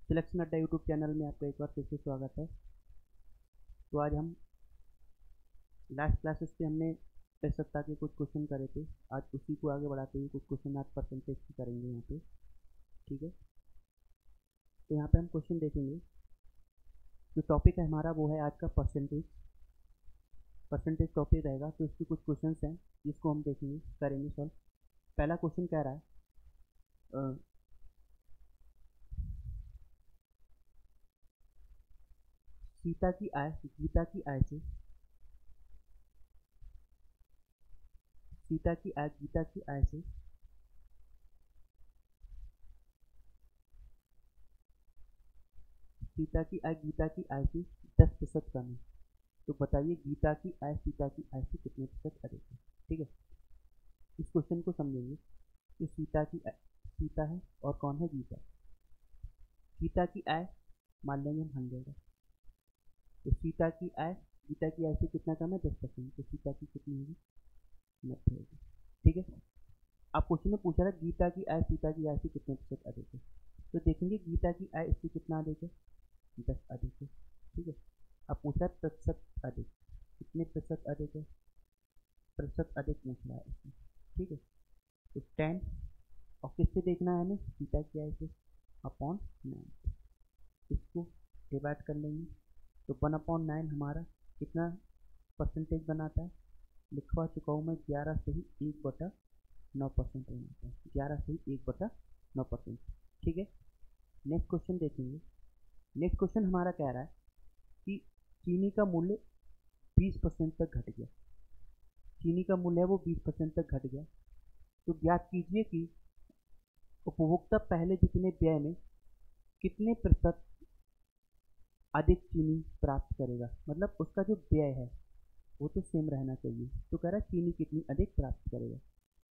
Selection अड्डा YouTube channel में आपका एक बार फिर से स्वागत है। तो आज हम लास्ट क्लासेस पे हमने टेस्ट सप्ताह के कुछ क्वेश्चन करे थे। आज उसी को आगे बढ़ाते हुए कुछ क्वेश्चन आज परसेंटेज की करेंगे यहाँ पे, ठीक है। तो यहाँ पे हम क्वेश्चन देखेंगे। जो टॉपिक है हमारा वो है आज का परसेंटेज टॉपिक रहेगा। तो इसके कुछ क्वेश्चन हैं जिसको हम देखेंगे, करेंगे सॉल्व। पहला क्वेश्चन कह रहा है गीता की आय से 10% कम है। तो बताइए गीता की आय सीता की आय से कितने प्रतिशत अधिक है, ठीक है। इस क्वेश्चन को समझेंगे कि सीता है और कौन है गीता। गीता की आय मान लेंगे हम 100 है। तो गीता की आय से कितना कम है, 10%। तो सीता की कितनी होगी, 90 होगी, ठीक है। आप क्वेश्चन में पूछ रहा है गीता की आय सीता की आय से कितने प्रतिशत अधिक है। तो देखेंगे गीता की आय इससे कितना अधिक है, 10 अधिक है, ठीक है। अब पूछ रहा है प्रतिशत अधिक, कितने प्रतिशत अधिक है, प्रतिशत अधिक पूछ रहा है इसमें, ठीक है। तो 10 और किससे देखना है हमें, सीता की आय से अपॉन 9। इसको डिवाइड कर लेंगे तो 1/9 हमारा कितना परसेंटेज बनाता है, लिखवा चुका हूँ मैं 11 से ही 1/9% बनाता है। 11 से ही 1/9%, ठीक है। नेक्स्ट क्वेश्चन देखेंगे। नेक्स्ट क्वेश्चन हमारा कह रहा है कि चीनी का मूल्य 20% तक घट गया। चीनी का मूल्य है वो 20% तक घट गया। तो ज्ञात कीजिए कि उपभोक्ता पहले जितने व्यय में कितने प्रतिशत अधिक चीनी प्राप्त करेगा। मतलब उसका जो व्यय है वो तो सेम रहना चाहिए। तो कह रहा है चीनी कितनी अधिक प्राप्त करेगा।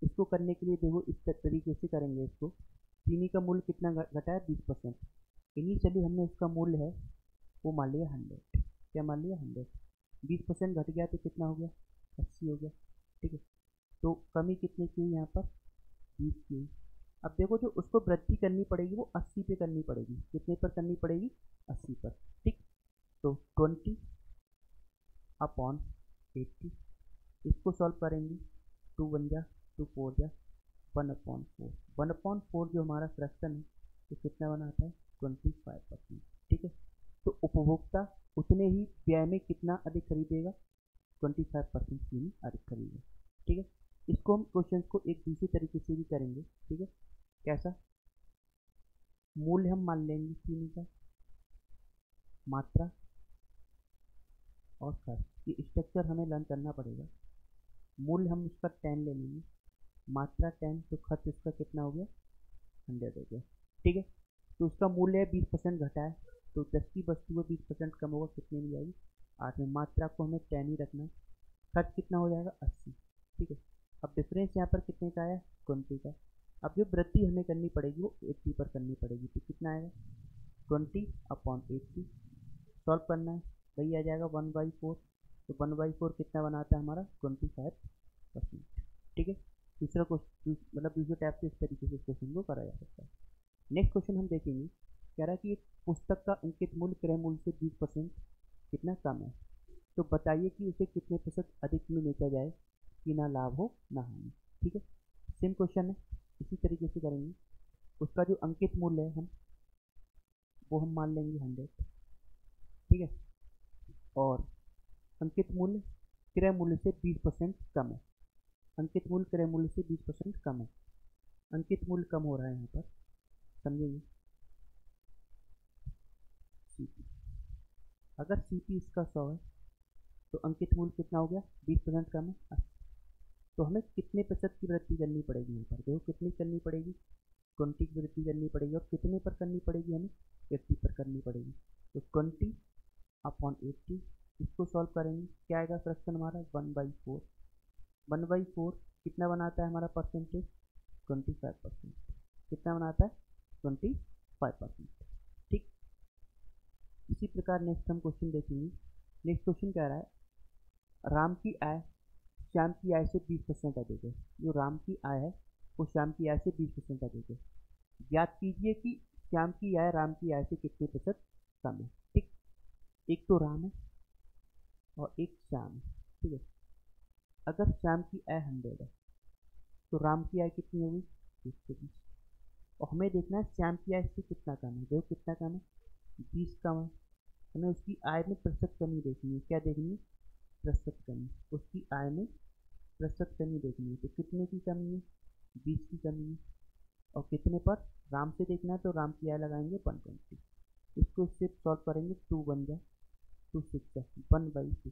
इसको करने के लिए देखो इस तरीके से करेंगे। इसको चीनी का मूल्य कितना घटा है, 20%। इनिशियली हमने उसका मूल्य है वो मान लिया 100। क्या मान लिया, 100। 20% घट गया तो कितना हो गया, 80 हो गया, ठीक है। तो कमी कितने की हुई यहाँ पर, 20 की हुई। अब देखो जो उसको वृद्धि करनी पड़ेगी वो 80 पे करनी पड़ेगी। कितने पर करनी पड़ेगी, 80 पर, ठीक। तो 20/80। इसको सॉल्व करेंगे, 2 1 जा 2 4 जा 1/4। 1/4 जो हमारा फ्रैक्शन है तो कितना बनाता है, 25%, ठीक है। तो उपभोक्ता उतने ही व्यय में कितना अधिक खरीदेगा, 25% चीनी अधिक खरीदेगा, ठीक है। इसको हम क्वेश्चन को एक दूसरी तरीके से भी करेंगे, ठीक है। कैसा, मूल्य हम मान लेंगे चीनी का, मात्रा और खर्च। ये स्ट्रक्चर हमें लर्न करना पड़ेगा। मूल्य हम उसका 10 ले लेंगे, मात्रा 10, तो खर्च इसका कितना हो गया, 100 हो गया, ठीक है। तो उसका मूल्य है 20% घटा है। तो 10 की वस्तु में 20% कम होगा, कितने में जाएगी, 8 में। मात्रा को हमें 10 ही रखना है। खर्च कितना हो जाएगा, 80, ठीक है। अब डिफरेंस यहाँ पर कितने का आया, 20 का। अब जो वृद्धि हमें करनी पड़ेगी वो 80 पर करनी पड़ेगी। तो कितना आएगा, 20/80। सॉल्व करना है, वही आ जाएगा 1/4। तो 1/4 कितना बनाता है हमारा, 25%, ठीक है। दूसरा क्वेश्चन मतलब दूसरे टैब से इस तरीके से इस क्वेश्चन को करा जा सकता है। नेक्स्ट क्वेश्चन हम देखेंगे। कह रहा है कि एक पुस्तक का अंकित मूल्य क्रय मूल्य से 20% कितना कम है। तो बताइए कि उसे कितने प्रतिशत अधिक में बेचा जाए कि ना लाभ हो ना हानि, ठीक है। सेम क्वेश्चन है, इसी तरीके से करेंगे। उसका जो अंकित मूल्य है वो हम मान लेंगे 100, ठीक है। और अंकित मूल्य क्रय मूल्य से 20% कम है। अंकित मूल्य क्रय मूल्य से 20% कम है। अंकित मूल्य कम हो रहा है यहाँ पर, समझिए। सीपी, अगर सीपी इसका 100 है तो अंकित मूल्य कितना हो गया, 20% कम है, 80। तो हमें कितने प्रतिशत की वृद्धि करनी पड़ेगी यहाँ पर, देखो कितनी करनी पड़ेगी, 20 की वृद्धि करनी पड़ेगी। और कितने पर करनी पड़ेगी, हमें 80 पर करनी पड़ेगी। तो 20/80। इसको सॉल्व करेंगे, क्या आएगा फ्रैक्शन हमारा, 1/4। 1/4 कितना बनाता है हमारा परसेंटेज, 25%। कितना बनाता है, 25%, ठीक। इसी प्रकार नेक्स्ट हम क्वेश्चन देखेंगे। नेक्स्ट क्वेश्चन कह रहा है राम की आय श्याम की आय से 20% अधिक है। जो राम की आय है वो श्याम की आय से 20% अधिक है। ज्ञात कीजिए कि श्याम की आय राम की आय से कितने प्रतिशत कम है। ठीक, एक तो राम है और एक श्याम है। ठीक है, अगर श्याम की आय 100 है तो राम की आय कितनी होगी 120, और हमें देखना है श्याम की आय से कितना कम है। देखो कितना कम है 20 कम है, हमें उसकी आय में प्रतिशत कमी देखनी है। क्या देखनी है प्रतिशत कमी, उसकी आय में प्रतिशत कमी देखनी है। तो कितने की कमी है 20 की कमी है, और कितने पर राम से देखना है तो राम की आय लगाएंगे 120। इसको इससे सॉल्व करेंगे 2 बन जाए 2 6 है 1/6।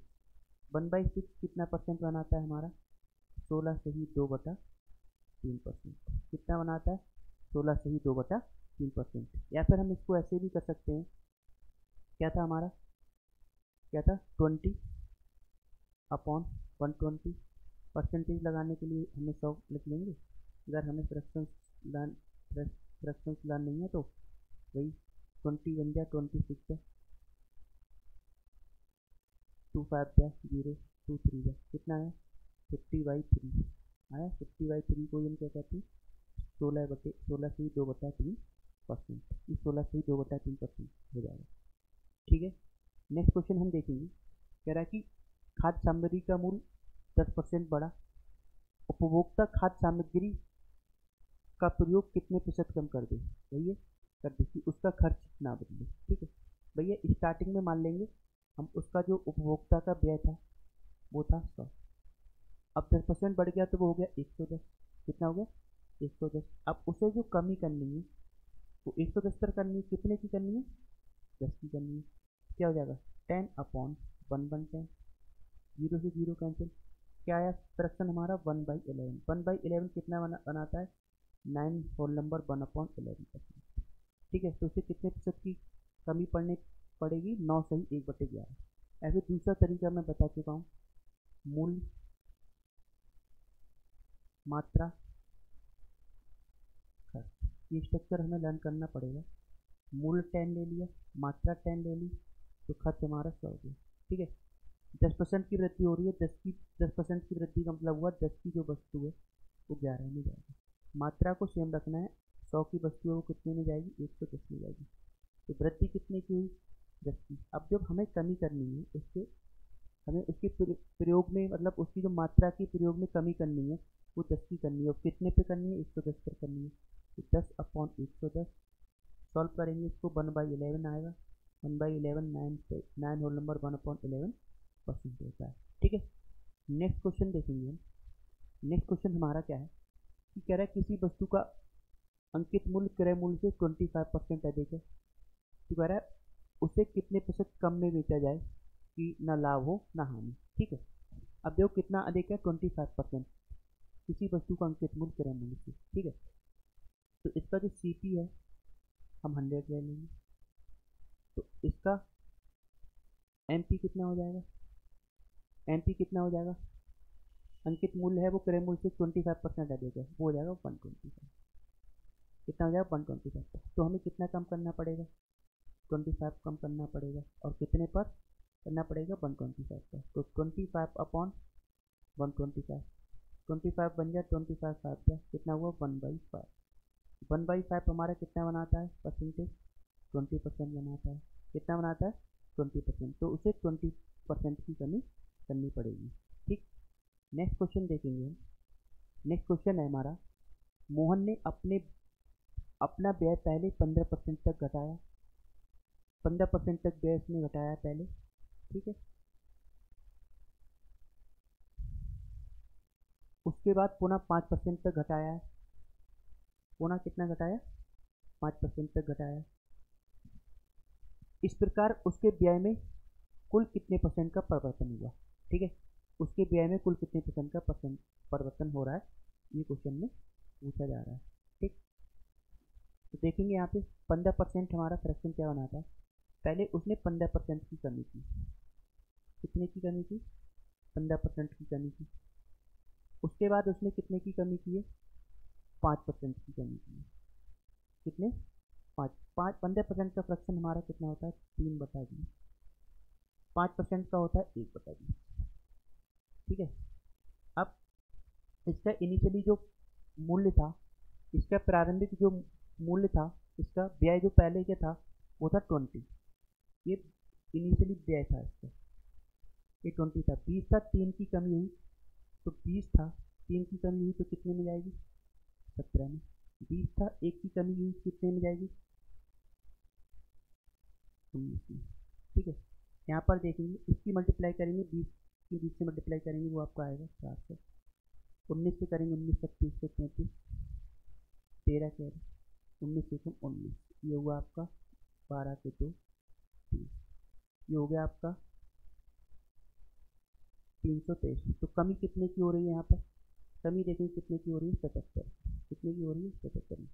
1/6 कितना परसेंट बनाता है हमारा 16 से ही 2/3%। कितना बनाता है 16 से ही 2/3%। या फिर हम इसको ऐसे भी कर सकते हैं, क्या था हमारा, क्या था 20/120। परसेंटेज लगाने के लिए हमें 100 लिख लेंगे। अगर हमें फ्रैक्शंस लान नहीं है तो वही 20 बन जाए 26 है 2 5 जाए 0 2 3 जाए कितना है 50/3 आया। 50/3 को हम क्या कहते हैं 16 से ही 2/3%। इस 16 से ही 2/3% हो जाएगा। ठीक है, नेक्स्ट क्वेश्चन हम देखेंगे। कह रहा है कि खाद्य सामग्री का मूल्य 10% बढ़ा, उपभोक्ता खाद्य सामग्री का प्रयोग कितने प्रतिशत कम कर दे। भैया कर दे कि उसका खर्च ना बदले। ठीक है भैया, स्टार्टिंग में मान लेंगे हम उसका जो उपभोक्ता का व्यय था वो था 100, अब 10% बढ़ गया तो वो हो गया 110। कितना हो गया 110। अब उसे जो कमी करनी है वो 110 पर करनी है, कितने की करनी है 10 की करनी है। क्या हो जाएगा 10/1 बन 10, 0 से 0 कैंसिल। क्या आया फ्रैक्शन हमारा 1/11। 1/11 कितना बनाता है 9 होल नंबर 1/11%। ठीक है, तो उसे कितने प्रतिशत की कमी पड़ेगी 9 सही 1/11। ऐसे दूसरा तरीका मैं बता चुका हूँ, मूल्य मात्रा खर्च। ये स्ट्रक्चर हमें लर्न करना पड़ेगा। मूल्य 10 ले लिया, मात्रा 10 ले ली, तो खर्च हमारा 100 हो गया। ठीक है, 10% की वृद्धि हो रही है, 10% की वृद्धि का मतलब हुआ 10 की जो वस्तु है वो 11 में जाएगी। मात्रा को सेम रखना है, 100 की वस्तु है वो कितने में जाएगी 110 में जाएगी। तो वृद्धि कितने की हुई 10 की। अब जब हमें कमी करनी है उससे, हमें उसके प्रयोग में मतलब उसकी जो मात्रा की प्रयोग में कमी करनी है वो 10 की करनी है, और कितने पे करनी है 110 पर करनी है। तो 10/110 सॉल्व करेंगे इसको 1/11 आएगा। 1/11 9 होल नंबर 1/11% होता है। ठीक है, नेक्स्ट क्वेश्चन देखेंगे हम। नेक्स्ट क्वेश्चन हमारा क्या है कि कह रहा है किसी वस्तु का अंकित मूल्य क्रय मूल्य से 25% अधिक है, तो कह रहा है उसे कितने प्रतिशत कम में बेचा जाए कि ना लाभ हो ना हानि। ठीक है, अब देखो कितना अधिक है 25%, किसी वस्तु का अंकित मूल्य क्रय मूल्य से। ठीक है, तो इसका जो CP है हम 100 ले लेंगे, तो इसका MP कितना हो जाएगा, MP कितना हो जाएगा, अंकित मूल्य है वो क्रय मूल्य से 25% अधिक है, वो हो जाएगा 125। कितना हो जाएगा 125। तो हमें कितना कम करना पड़ेगा 25 कम करना पड़ेगा, और कितने पर करना पड़ेगा 125 पर। तो 25/125, 25 बन जाए 25 5 जाए कितना हुआ 1/5। 1/5 हमारा कितना बनाता है परसेंटेज 20% बनाता है। कितना बनाता है 20%, तो उसे 20% की कमी करनी पड़ेगी। ठीक, नेक्स्ट क्वेश्चन देखेंगे हम। नेक्स्ट क्वेश्चन है हमारा, मोहन ने अपना व्यय पहले 15% तक घटाया, 15% तक व्यय इसने घटाया पहले। ठीक है, उसके बाद पुनः 5% तक घटाया है, पुनः कितना घटाया 5% तक घटाया। इस प्रकार उसके व्यय में कुल कितने परसेंट का परिवर्तन हुआ। ठीक है, उसके व्यय में कुल कितने परसेंट का परिवर्तन हो रहा है, ये क्वेश्चन में पूछा जा रहा है। ठीक, तो देखेंगे यहाँ पे 15% हमारा फ्रैक्शन क्या बनाता है। पहले उसने 15% की कमी की, कितने की कमी की 15% की कमी की। उसके बाद उसने कितने की कमी की है 5% की कमी की है। कितने 15% का फ्रैक्शन हमारा कितना होता है 3/20। 5% का होता है 1/20। ठीक है, अब इसका इनिशियली जो मूल्य था, इसका प्रारंभिक जो मूल्य था इसका व्यय जो पहले के था वो था 20, ये इनिशियली व्यय था इसका, ये 20 था। 20 था, 3 की कमी हुई तो 20 था, 3 की कमी हुई तो कितने में जाएगी, 17 में। 20 था, 1 की कमी हुई कितने में जाएगी, 19 में। ठीक है, यहाँ पर देखेंगे इसकी मल्टीप्लाई करेंगे, 20 की 20 से मल्टीप्लाई करेंगे वो आपका आएगा 400। 19 से करेंगे 19 तक 30 से 33, 13 कह रहे 19 से 19, ये हुआ आपका 12 के 2 30, ये हो गया आपका 323। तो कमी कितने की हो रही है यहाँ पर, कमी देखें कितने की हो रही है, 77। कितने की हो रही है, 77 में।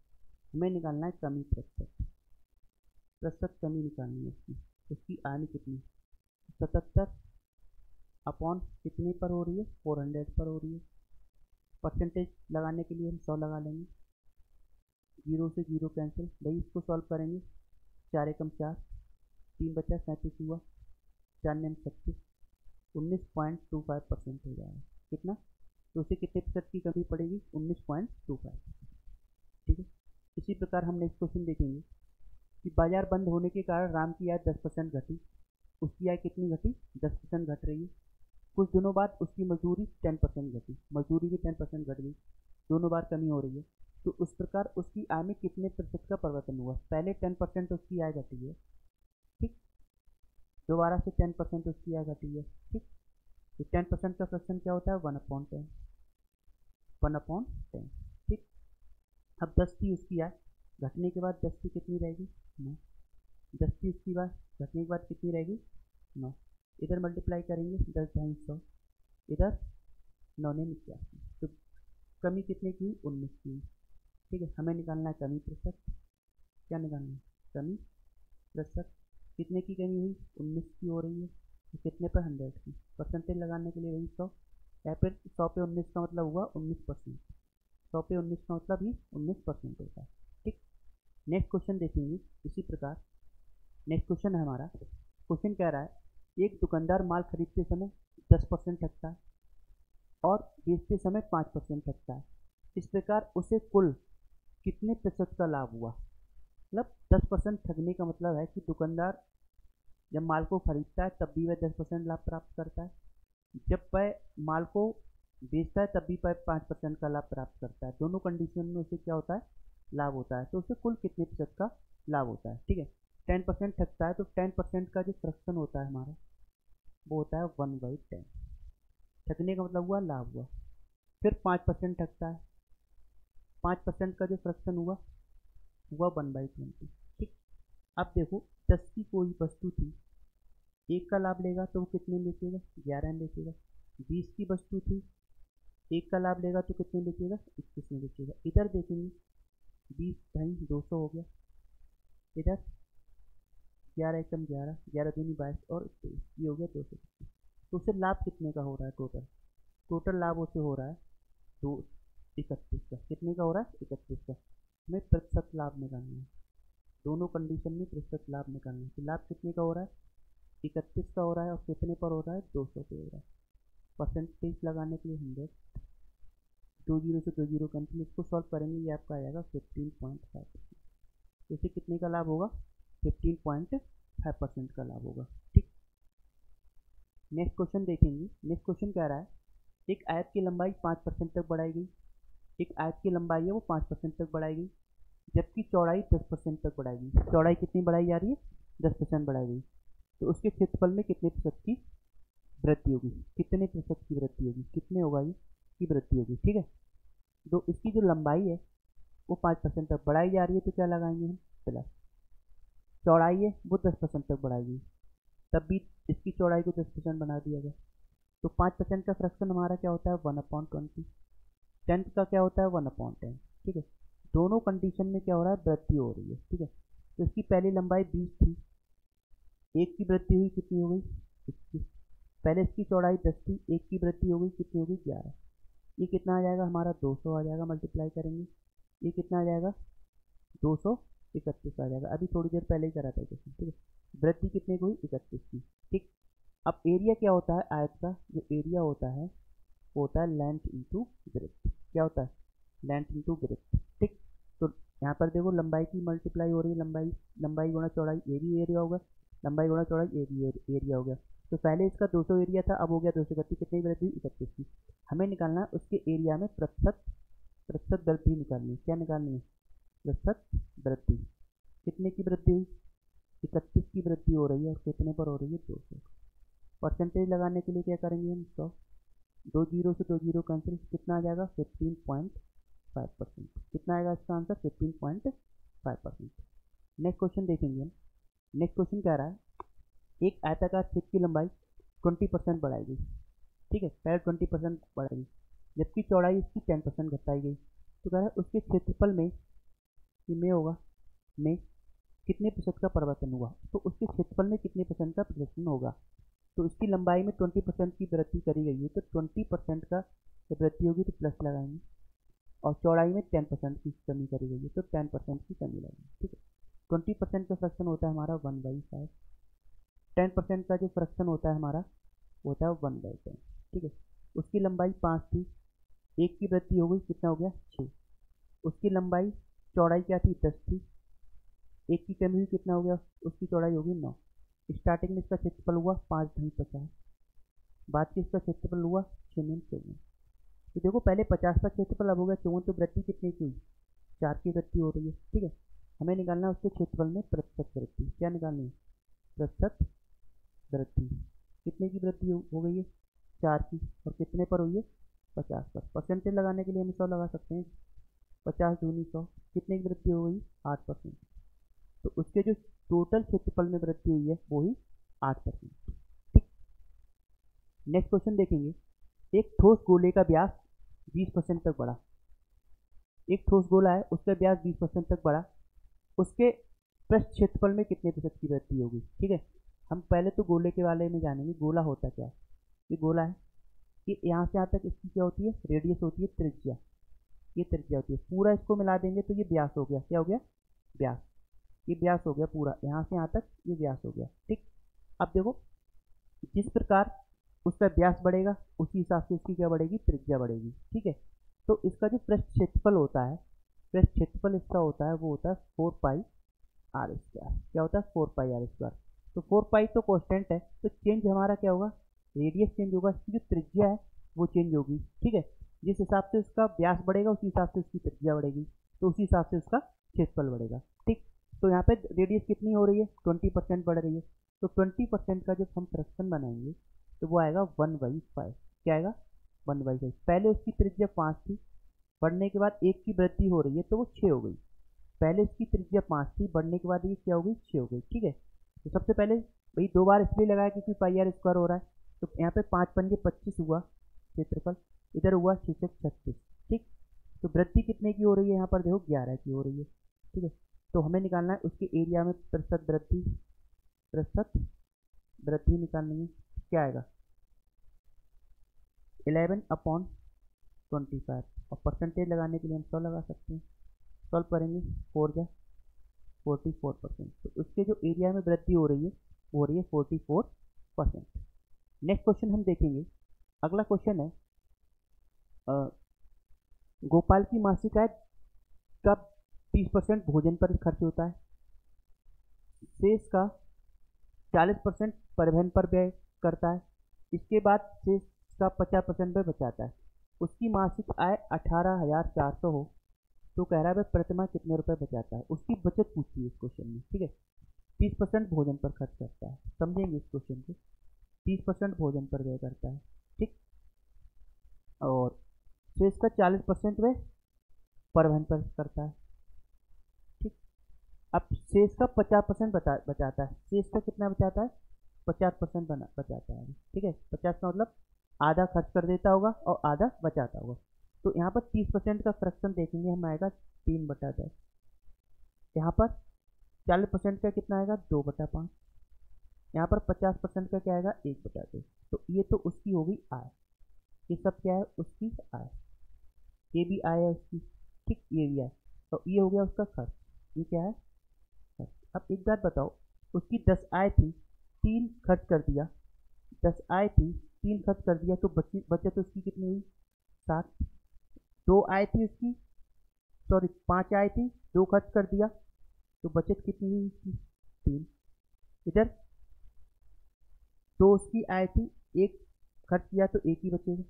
हमें निकालना है कमी प्रतिशत कमी निकालनी है उसकी। उसकी आनी कितनी, 77 अपॉन कितने पर हो रही है, 400 पर हो रही है। परसेंटेज लगाने के लिए हम 100 लगा लेंगे, 0 से 0 कैंसिल, भाई इसको सॉल्व करेंगे, 4 एकम 4, 3 बचा 37 हुआ, 4 नेम 36, 19.25% हो जाएगा। कितना, तो उसे कितने प्रतिशत की कमी पड़ेगी, 19.25। ठीक है, इसी प्रकार हम नेक्स्ट क्वेश्चन देखेंगे कि बाजार बंद होने के कारण राम की आय 10% घटी। उसकी आय कितनी घटी, 10% घट रही है। कुछ दिनों बाद उसकी मजदूरी 10% घटी, मजदूरी भी 10% घट गई, दोनों बार कमी हो रही है। तो उस प्रकार उसकी आय में कितने प्रतिशत का परिवर्तन हुआ, पहले 10% उसकी आय घटी है, ठीक, दोबारा से 10% उसकी आय घटी है। ठीक, तो 10% का फ्रैक्शन क्या होता है, 1/10, 1/10। ठीक, अब 10 थी उसकी आय, घटने के बाद 10 की कितनी रहेगी, 9। 10 थी उसकी बात, घटने के बाद कितनी रहेगी, 9। इधर मल्टीप्लाई करेंगे 10 ढाई 100, इधर 9 ने 81, तो कमी कितने की हुई, 19 की हुई। ठीक है, हमें निकालना है कमी प्रतिशत, क्या निकालना है, कमी प्रतिशत। कितने की कमी हुई, 19 की हो रही है, तो कितने पर, 100 की। परसेंटेज लगाने के लिए वही 100, या फिर 100 पे 19 का मतलब हुआ 19%, 100 पे 19 का मतलब ही 19% होता है। ठीक, नेक्स्ट क्वेश्चन देखेंगे इसी प्रकार। नेक्स्ट क्वेश्चन है हमारा, क्वेश्चन कह रहा है एक दुकानदार माल खरीदते समय 10% ठगता है और बेचते समय 5% ठगता है। इस प्रकार उसे कुल कितने प्रतिशत का लाभ हुआ। मतलब 10% ठगने का मतलब है कि दुकानदार जब माल को खरीदता है तब भी वह 10% लाभ प्राप्त करता है, जब वह माल को बेचता है तब भी वह 5% का लाभ प्राप्त करता है। दोनों कंडीशन में उसे क्या होता है, लाभ होता है। तो उसे कुल कितने प्रतिशत का लाभ होता है। ठीक है, 10% ठगता है तो 10% का जो फ्रैक्शन होता है हमारा वो होता है 1/10, ठगने का मतलब हुआ लाभ हुआ। फिर 5% ठगता है, 5% का जो फ्रैक्शन हुआ 1/20। ठीक, अब देखो 10 की कोई वस्तु थी, 1 का लाभ लेगा तो वो कितने में बेचेगा, 11 में बेचेगा। 20 की वस्तु थी, 1 का लाभ लेगा तो कितने में बेचेगा, 21 में बेचेगा। इधर देखेंगे 20 ढाई 200 हो गया, इधर 11 एकम 11, 11 दूनी 22 और 23, ये हो गया 225। तो उसे लाभ कितने का हो रहा है, टोटल टोटल लाभ उसे हो रहा है 231 का। कितने का हो रहा है, 31 का। हमें प्रतिशत लाभ निकालना है, दोनों कंडीशन में प्रतिशत लाभ निकालना है। तो लाभ कितने का हो रहा है, 31 का हो रहा है, और कितने पर हो रहा है, 200 पे हो रहा है। परसेंटेज लगाने के लिए 100, 2 जीरो से 2 जीरो कैंसिल, इसको सॉल्व करेंगे ये आपका आ जाएगा 15.5%। तो इसे कितने का लाभ होगा, 15.5% का लाभ होगा। ठीक, नेक्स्ट क्वेश्चन देखेंगे। नेक्स्ट क्वेश्चन कह रहा है एक आयत की लंबाई 5% तक बढ़ाई गई, एक आयत की लंबाई है वो 5% तक बढ़ाई गई, जबकि चौड़ाई 10% तक बढ़ाई गई। चौड़ाई कितनी बढ़ाई जा रही है, 10% बढ़ाई गई, तो उसके क्षेत्रफल में कितने प्रतिशत की वृद्धि होगी, कितने प्रतिशत की वृद्धि होगी, कितने होगा ये की वृद्धि होगी। ठीक है, तो इसकी जो लंबाई है वो 5% तक बढ़ाई जा रही है, तो क्या लगाएंगे हम, प्लस। चौड़ाई है वो 10% तक बढ़ाई गई, तब भी इसकी चौड़ाई को 10% बना दिया गया। तो 5% का फ्रैक्शन हमारा क्या होता है, 1/20। 10 का क्या होता है, 1/10। ठीक है, दोनों कंडीशन में क्या हो रहा है, वृद्धि हो रही है। ठीक है, तो इसकी पहली लंबाई 20 थी, 1 की वृद्धि हुई, कितनी हो गई, 21। पहले इसकी चौड़ाई 10 थी, 1 की वृद्धि हो गई, कितनी हो गई, 11। ये कितना आ जाएगा हमारा, 200 आ जाएगा। मल्टीप्लाई करेंगे ये कितना आ जाएगा, 231 आ जाएगा। अभी थोड़ी देर पहले ही करा था क्वेश्चन। ठीक है, वृद्धि कितने को हुई, 31 की। ठीक, अब एरिया क्या होता है आयत का, जो एरिया होता है वो होता है लेंथ इंटू ब्रेथ। क्या होता है, लेंथ इंटू ब्रेथ। ठीक, तो यहाँ पर देखो लंबाई की मल्टीप्लाई हो रही है, लंबाई लंबाई गुणा चौड़ाई, ये भी एरिया होगा, लंबाई गुणा चौड़ाई, ये भी एरिया हो गया। तो पहले इसका 200 एरिया था, अब हो गया 231, कितनी वृद्धि? 31 की। हमें निकालना है उसके एरिया में प्रतिशत वृद्धि निकालनी है। क्या निकालनी है? प्रतिशत वृद्धि। कितने की वृद्धि हुई? 31 की वृद्धि हो रही है, और कितने पर हो रही है? 200। परसेंटेज लगाने के लिए क्या करेंगे हम? 100, 2 जीरो से 2 जीरो कैंसिल, कितना आ जाएगा? 15.5%। कितना आएगा इसका आंसर? 15.5%। नेक्स्ट क्वेश्चन देखेंगे हम। नेक्स्ट क्वेश्चन क्या रहा है? एक आयताकार छेद की लंबाई 20% बढ़ाई गई, ठीक है, पहले 20% बढ़ाई गई, जबकि चौड़ाई इसकी 10% घटाई गई। तो कह रहा है उसके क्षेत्रफल में, ये में होगा, में कितने प्रतिशत का परिवर्तन हुआ? तो उसके क्षेत्रफल में कितने % का परिवर्तन होगा? तो इसकी लंबाई में 20% की वृद्धि करी गई है, तो 20% का जब वृद्धि होगी तो प्लस लगाएंगे, और चौड़ाई में 10% की कमी करी गई है, तो 10% की कमी लगाएंगे, ठीक है। 20% का फ्रैक्शन होता है हमारा 1/5, 10% का जो फ्रैक्शन होता है हमारा वो होता है 1/10, ठीक है। उसकी लंबाई 5 थी, एक की वृद्धि हो गई, कितना हो गया? 6। उसकी लंबाई चौड़ाई क्या थी? 10 थी, एक की कमी हुई, कितना हो गया? उसकी चौड़ाई होगी 9। स्टार्टिंग में इसका क्षेत्रफल हुआ 5 × 50, बाद में इसका क्षेत्रफल हुआ 6 × 54। तो देखो पहले 50 का क्षेत्रफल, अब हो गया 54, तो वृद्धि कितनी की हुई? 4 की वृद्धि हो रही है, ठीक है। हमें निकालना है उसके क्षेत्रफल में प्रतिशत वृद्धि। क्या निकालनी है? प्रतिशत वृद्धि। कितने की वृद्धि हो गई है? 4 की, और कितने पर हुई है? 50 पर। परसेंटेज लगाने के लिए हम 100 लगा सकते हैं, 50 दूनी 100, कितने की वृद्धि हो गई? 8%। तो उसके जो टोटल क्षेत्रफल में वृद्धि हुई है वो ही 8%, ठीक। नेक्स्ट क्वेश्चन देखेंगे। एक ठोस गोले का व्यास 20% तक बढ़ा, एक ठोस गोला है, उसका व्यास 20% तक बढ़ा, उसके पृष्ठ क्षेत्रफल में कितने प्रतिशत की वृद्धि होगी? ठीक है, हम पहले तो गोले के बारे में जानेंगे। गोला होता क्या है? ये गोला है, ये यहाँ से यहाँ तक इसकी क्या होती है? रेडियस होती है, त्रिज्या, ये त्रिज्या होती है। पूरा इसको मिला देंगे तो ये व्यास हो गया। क्या हो गया? व्यास। ये व्यास हो गया पूरा, यहाँ से यहाँ तक ये व्यास हो गया, ठीक। अब देखो जिस प्रकार उसका व्यास बढ़ेगा उसी हिसाब से उसकी क्या बढ़ेगी? त्रिज्या बढ़ेगी, ठीक है। तो इसका जो पृष्ठ क्षेत्रफल होता है, पृष्ठ क्षेत्रफल इसका होता है वो होता है 4πr²। क्या होता है? 4πr²। तो 4π तो कांस्टेंट है, तो चेंज हमारा क्या होगा? रेडियस चेंज होगा, इसकी जो त्रिज्या है वो चेंज होगी, ठीक है। जिस हिसाब से उसका व्यास बढ़ेगा उसी हिसाब से उसकी त्रिज्या बढ़ेगी, तो उसी हिसाब से उसका क्षेत्रफल बढ़ेगा, ठीक। तो यहाँ पे रेडियस कितनी हो रही है? 20% बढ़ रही है, तो 20% का जब हम फ्रैक्शन बनाएंगे तो वो आएगा 1/5। क्या आएगा? 1/5। पहले उसकी त्रिज्या 5 थी, बढ़ने के बाद एक की वृद्धि हो रही है तो वो 6 हो गई। पहले इसकी त्रिज्या 5 थी, बढ़ने के बाद ये क्या हो गई? 6 हो गई, ठीक है। तो सबसे पहले भाई 2 बार इसलिए लगाया क्योंकि πr² हो रहा है, तो यहाँ पे 5 × 5 = 25 हुआ क्षेत्रफल, इधर हुआ 6 × 36, ठीक। तो वृद्धि कितने की हो रही है? यहाँ पर देखो 11 की हो रही है, ठीक है। तो हमें निकालना है उसके एरिया में प्रतिशत वृद्धि, प्रतिशत वृद्धि निकालनी है। क्या आएगा? 11/25, और परसेंटेज लगाने के लिए हम 100 लगा सकते हैं। सॉल्व करेंगे, 4 × 44%। तो उसके जो एरिया में वृद्धि हो रही है वो हो रही है 44%। नेक्स्ट क्वेश्चन हम देखेंगे। अगला क्वेश्चन है गोपाल की मासिक आय का 30% भोजन पर खर्च होता है, शेष का 40% परिवहन पर व्यय करता है, इसके बाद शेष का 50% व्यय बचाता है। उसकी मासिक आय 18,400 हो तो कह रहा है प्रतिमाह कितने रुपए बचाता है? उसकी बचत पूछी है इस क्वेश्चन में, ठीक है। 30% भोजन पर खर्च करता है, समझेंगे इस क्वेश्चन को। 30% भोजन पर व्यय करता है, ठीक, और शेष का 40% व्यय परिवहन पर करता है, ठीक। अब शेष का 50% बचाता है। शेष का कितना बचाता है? 50% बचाता है, ठीक है। 50 का मतलब आधा खर्च कर देता होगा और आधा बचाता होगा। तो यहाँ पर 30% का फ्रैक्शन देखेंगे हम, आएगा 3/10। यहाँ पर 40% का कितना आएगा? 2/5। यहाँ पर 50% का क्या आएगा? 1/2। तो ये तो उसकी हो गई आय, ये सब क्या है? उसकी आय। ये भी आय है उसकी, ठीक, ये भी आय। तो ये हो गया उसका खर्च, ये क्या है? खर्च। अब एक बात बताओ, उसकी 10 आय थी, 3 खर्च कर दिया, 10 आय थी 3 खर्च कर दिया, तो बचत उसकी कितनी हुई? 7। 2 आय थी उसकी, सॉरी 5 आए थी, 2 खर्च कर दिया तो बचत कितनी हुई इसकी 3। इधर 2 उसकी आए थी, 1 खर्च किया तो 1 ही बचेगा।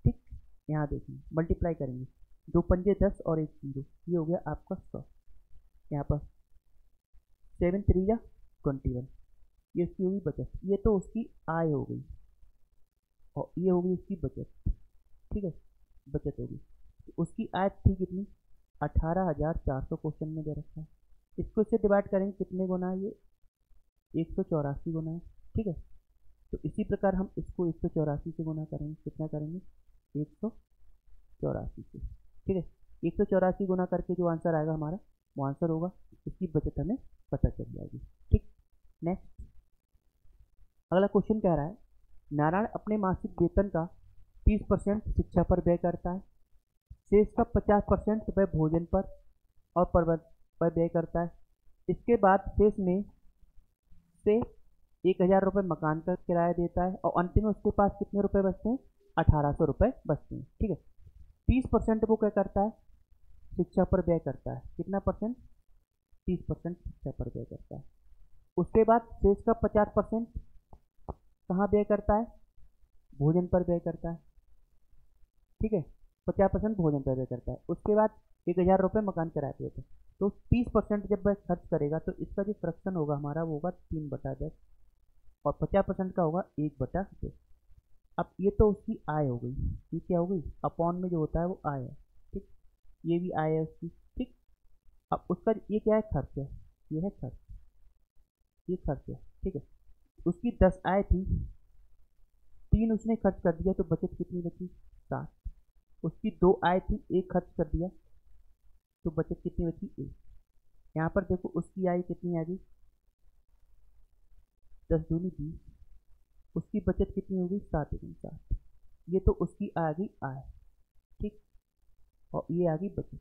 ठीक, यहाँ देखिए मल्टीप्लाई करेंगे, 2 पंजे 10 और 1 0, ये हो गया आपका 100। यहाँ पर 7 3 या 21, ये उसकी होगी बचत। ये तो उसकी आय हो गई और ये होगी उसकी बचत। ठीक है, बचत होगी। तो उसकी आय थी कितनी 18,400 क्वेश्चन में दे रखा है। इसको इससे डिवाइड करेंगे, कितने गुना है ये 184 गुना है। ठीक है, तो इसी प्रकार हम इसको 184 से गुना करेंगे, कितना करेंगे 184 से। ठीक है, 184 गुना करके जो आंसर आएगा हमारा वो आंसर होगा, इसकी बचत हमें पता चल जाएगी। ठीक, नेक्स्ट अगला क्वेश्चन कह रहा है नारायण अपने मासिक वेतन का 30% शिक्षा पर व्यय करता है, शेष का 50% वह भोजन पर और परिवहन पर व्यय करता है। इसके बाद शेष में से 1,000 रुपये मकान का किराया देता है और अंतिम में उसके पास कितने रुपए बचते हैं 1,800 रुपये बचते हैं। ठीक है, 30% वो क्या करता है शिक्षा पर व्यय करता है, कितना परसेंट 30% शिक्षा पर व्यय करता है। उसके बाद शेष का 50% कहाँ व्यय करता है भोजन पर व्यय करता है। ठीक है, 50% भोजन पर व्यय करता है। उसके बाद 1,000 रुपये मकान किराया देता है। तो 30% जब वह खर्च करेगा तो इसका जो फ्रैक्शन होगा हमारा वो होगा 3/10 और 50% का होगा 1/10। अब ये तो उसकी आय हो गई, ये क्या हो गई अपॉन में जो होता है वो आय है। ठीक, ये भी आय है उसकी। ठीक, अब उसका ये क्या है खर्च है, ये है खर्च, ये खर्च है। ठीक है, उसकी 10 आय थी, 3 उसने खर्च कर दिया तो बचत कितनी बची 7। उसकी 2 आय थी, 1 खर्च कर दिया तो बचत कितनी बची 1। यहाँ पर देखो उसकी आय कितनी आ गई 10 दूनी 20, उसकी बचत कितनी होगी 7 दूनी 7। ये तो उसकी आ गई आय। ठीक, और ये आ गई बचत,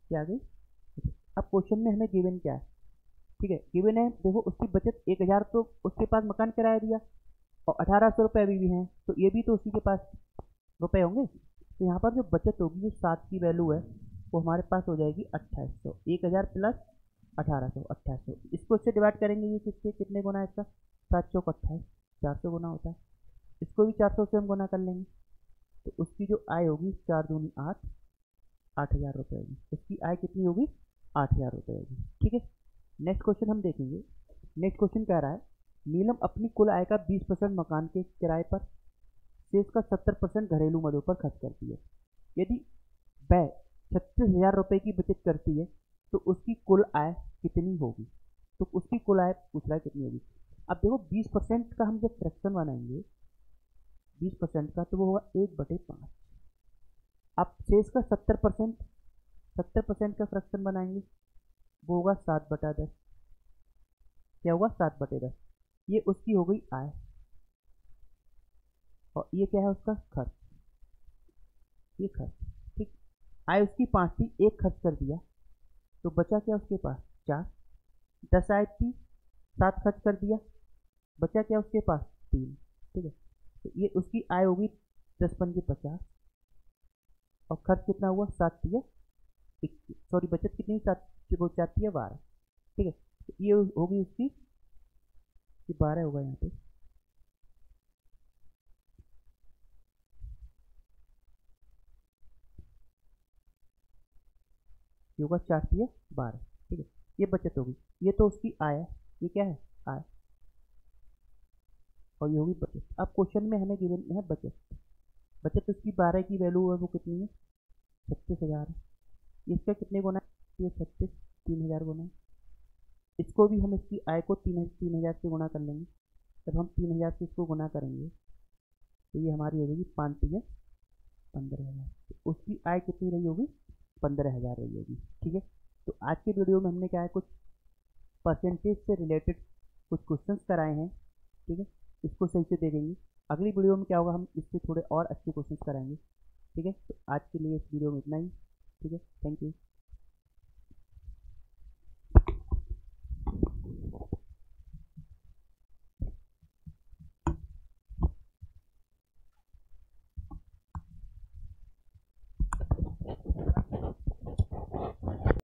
क्या आ गई बचत। अब क्वेश्चन में हमें गिवन क्या है, ठीक है गिवन है देखो उसकी बचत 1,000 तो उसके पास मकान किराया दिया और 1,800 रुपये अभी भी हैं, तो ये भी तो उसी के पास रुपए होंगे। तो यहाँ पर जो बचत होगी जो 7 की वैल्यू है वो हमारे पास हो जाएगी 2800, 1,000 प्लस 1,800 2800। इसको इससे डिवाइड करेंगे, ये किससे कितने गुना है इसका 7 चौक 28, 400 गुना होता है। इसको भी 400 से हम गुना कर लेंगे तो उसकी जो आय होगी 4 दूनी 8, 8,000 रुपये होगी। उसकी आय कितनी होगी 8,000 रुपये होगी। ठीक है, नेक्स्ट क्वेश्चन हम देखेंगे। नेक्स्ट क्वेश्चन कह रहा है नीलम अपनी कुल आय का 20% मकान के किराए पर, शेष का 70% घरेलू मदों पर खर्च करती है। यदि वह 36,000 रुपये की बचत करती है तो उसकी कुल आय कितनी होगी। तो उसकी कुल आय पूछ रहा है कितनी होगी। अब देखो 20% का हम जब फ्रैक्शन बनाएंगे 20% का तो वो होगा 1/5। अब शेष का 70% का फ्रैक्शन बनाएंगे वो होगा 7/10। क्या होगा 7/10। ये उसकी हो गई आय और ये क्या है उसका खर्च, ये खर्च। ठीक, आय उसकी 5 थी, 1 खर्च कर दिया तो बचा क्या उसके पास 4। 10 आय थी, 7 खर्च कर दिया, बचा क्या उसके पास 3। ठीक है, तो ये उसकी आय होगी 10 पंजे 50 और खर्च कितना हुआ 7 3 21, सॉरी बचत कितनी 7 4 3 12। ठीक है, तो ये होगी उसकी, ये 12 होगा यहाँ पे। ये होगा 4 3 12। ठीक है, ये बचत होगी। ये तो उसकी आय है, ये क्या है आय और ये होगी बचत। अब क्वेश्चन में हमें गिवन है बचत। बचत उसकी 12 की वैल्यू है वो कितनी है 36,000 है। इसका कितने गुना है ये 36, 3,000 गुना है। इसको भी हम इसकी आय को 3,000 से गुना कर लेंगे। जब हम 3,000 से इसको गुना करेंगे तो ये हमारी हो जाएगी 5 3 15,000। तो उसकी आय कितनी रही होगी 15,000 रही होगी। ठीक है, तो आज के वीडियो में हमने क्या है कुछ परसेंटेज से रिलेटेड कुछ क्वेश्चंस कराए हैं। ठीक है, इसको सही से देखेंगे। अगली वीडियो में क्या होगा हम इससे थोड़े और अच्छे क्वेश्चंस कराएंगे। ठीक है, तो आज के लिए इस वीडियो में इतना ही। ठीक है, थैंक यू।